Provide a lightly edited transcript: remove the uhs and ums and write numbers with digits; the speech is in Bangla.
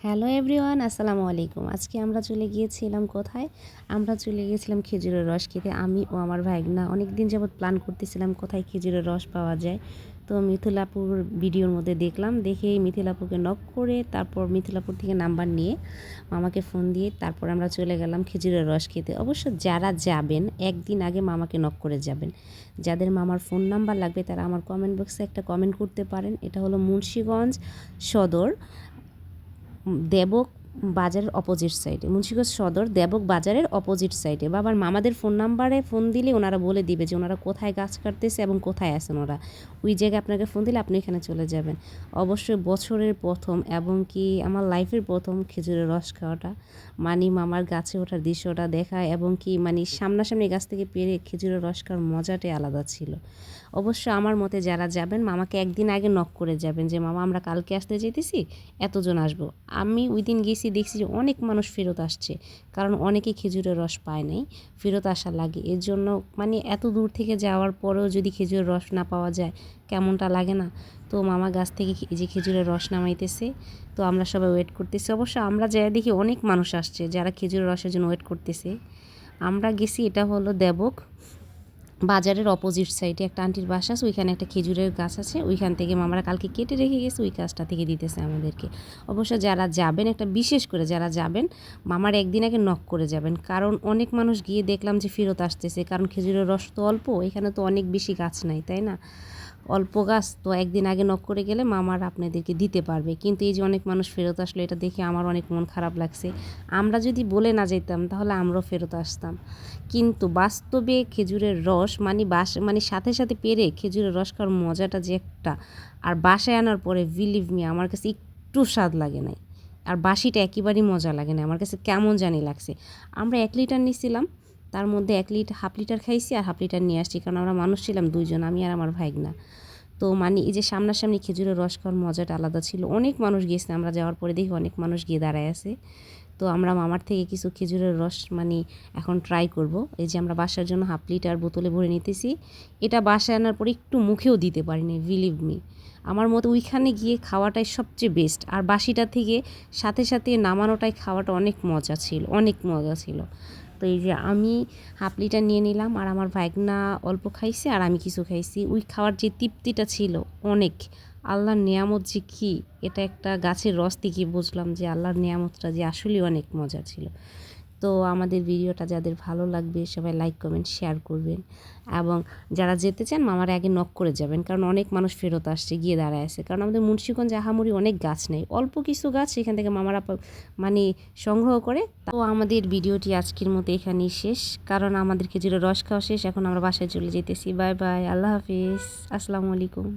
হ্যালো এভরিওয়ান, আসসালামু আলাইকুম। আজকে আমরা চলে গিয়েছিলাম কোথায়? আমরা চলে গিয়েছিলাম খেজুরের রস খেতে। আমি ও আমার ভাইগনা অনেক দিন যাবৎ প্ল্যান করতেছিলাম কোথায় খেজুরের রস পাওয়া যায়। তো মিথিল আপুর ভিডিওর মধ্যে দেখলাম, দেখেই মিথিল আপুকে নক করে তারপর মিথিল আপুর থেকে নাম্বার নিয়ে মামাকে ফোন দিয়ে তারপর আমরা চলে গেলাম খেজুরের রস খেতে। অবশ্য যারা যাবেন একদিন আগে মামাকে নক করে যাবেন। যাদের মামার ফোন নাম্বার লাগবে তারা আমার কমেন্ট বক্সে একটা কমেন্ট করতে পারেন। এটা হলো মুন্সিগঞ্জ সদর, দেবক বাজারের অপোজিট সাইডে, মুন্সিগঞ্জ সদর দেবক বাজারের অপোজিট সাইডে। বাবার মামাদের ফোন নাম্বারে ফোন দিলে ওনারা বলে দিবে যে ওনারা কোথায় গাছ কাটতেছে এবং কোথায় আছেন ওরা। ওই জায়গায় আপনাকে ফোন দিলে আপনি এখানে চলে যাবেন। অবশ্যই বছরের প্রথম এবং কি আমার লাইফের প্রথম খেজুরের রস খাওয়াটা, মানে মামার গাছে ওঠার দৃশ্যটা দেখা এবং কি মানে সামনাসামনি গাছ থেকে পেরে খেজুরের রস খাওয়ার মজাটাই আলাদা ছিল। অবশ্য আমার মতে যারা যাবেন মামাকে একদিন আগে নক করে যাবেন যে মামা আমরা কালকে আসতে যেতেছি, এতজন আসবো। আমি ওই দিন গেছি, দেখছি যে অনেক মানুষ ফেরত আসছে, কারণ অনেকে খেজুরের রস পায় নাই, ফেরত আসা লাগে। এর জন্য মানে এত দূর থেকে যাওয়ার পরেও যদি খেজুরের রস না পাওয়া যায় কেমনটা লাগে না? তো মামা গাছ থেকে এই যে খেজুরের রস নামাইতেছে, তো আমরা সবাই ওয়েট করতেছি। অবশ্য আমরা যাই দেখি অনেক মানুষ আসছে যারা খেজুরের রসের জন্য ওয়েট করতেছে। আমরা গেছি, এটা হলো দেবক বাজারের অপোজিট সাইডে একটা আন্টির বাসা আছে, ওইখানে একটা খেজুরের গাছ আছে, ওইখান থেকে মামারা কালকে কেটে রেখে গেছে, ওই গাছটা থেকে দিতেছে আমাদেরকে। অবশ্য যারা যাবেন, একটা বিশেষ করে যারা যাবেন মামার একদিন আগে নক করে যাবেন, কারণ অনেক মানুষ গিয়ে দেখলাম যে ফেরত আসতেছে, কারণ খেজুরের রস তো অল্প, এখানে তো অনেক বেশি গাছ নাই, তাই না? অল্প গাছ তো একদিন আগে নক করে গেলে মামার আপনাদেরকে দিতে পারবে। কিন্তু এই যে অনেক মানুষ ফেরত আসলো, এটা দেখে আমার অনেক মন খারাপ লাগছে। আমরা যদি বলে না যেতাম তাহলে আমরাও ফেরত আসতাম। কিন্তু বাস্তবে খেজুরের রস মানে সাথে সাথে পেরে খেজুরের রস খাওয়ার মজাটা যে একটা, আর বাসায় আনার পরে বিলিভ মি আমার কাছে একটু স্বাদ লাগে নাই, আর বাসিটা একেবারেই মজা লাগে না, আমার কাছে কেমন জানি লাগছে। আমরা 1 লিটার নিয়েছিলাম, তার মধ্যে 1 লিটার হাফ লিটার খাইছি আর হাফ লিটার নিয়ে আসছি, কারণ আমরা মানুষ ছিলাম 2জন, আমি আর আমার ভাইগনা। তো মানে এই যে সামনাসামনি খেজুরের রস খাওয়ার মজাটা আলাদা ছিল। অনেক মানুষ গিয়েছে, আমরা যাওয়ার পরে দেখি অনেক মানুষ গিয়ে দাঁড়ায় আছে। তো আমরা মামার থেকে কিছু খেজুরের রস এখন ট্রাই করব। এই যে আমরা বাসার জন্য হাফ লিটার বোতলে ভরে নিতেছি। এটা বাসায় আনার পরে একটু মুখেও দিতে পারিনি, বিলিভ মি। আমার মতে ওইখানে গিয়ে খাওয়াটাই সবচেয়ে বেস্ট, আর বাসিটা থেকে সাথে সাথে নামানোটাই খাওয়াটা অনেক মজা ছিল, অনেক মজা ছিল। তো এই যে আমি হাফ লিটার নিয়ে নিলাম, আর আমার ভাইগনা অল্প খাইছে আর আমি কিছু খাইছি। ওই খাওয়ার যে তৃপ্তিটা ছিল অনেক, আল্লাহর নিয়ামত যে কী, এটা একটা গাছের রস থেকে বুঝলাম যে আল্লাহর নিয়ামতটা যে আসলেই অনেক মজা ছিল। তো আমাদের ভিডিওটা যাদের ভালো লাগবে সবাই লাইক কমেন্ট শেয়ার করবেন, এবং যারা যেতে চান মামার আগে নক করে যাবেন, কারণ অনেক মানুষ ফেরত আসছে, গিয়ে দাঁড়ায় আছে। কারণ আমাদের মুন্সিগঞ্জে আহামরি অনেক গাছ নেই, অল্প কিছু গাছ সেখান থেকে মামারা মানে সংগ্রহ করে। তো আমাদের ভিডিওটি আজকের মতো এখানেই শেষ, কারণ আমাদের খেজুরের রস খাওয়া শেষ, এখন আমরা বাসায় চলে যেতেছি। বাই বাই, আল্লাহ হাফিজ, আসসালামু আলাইকুম।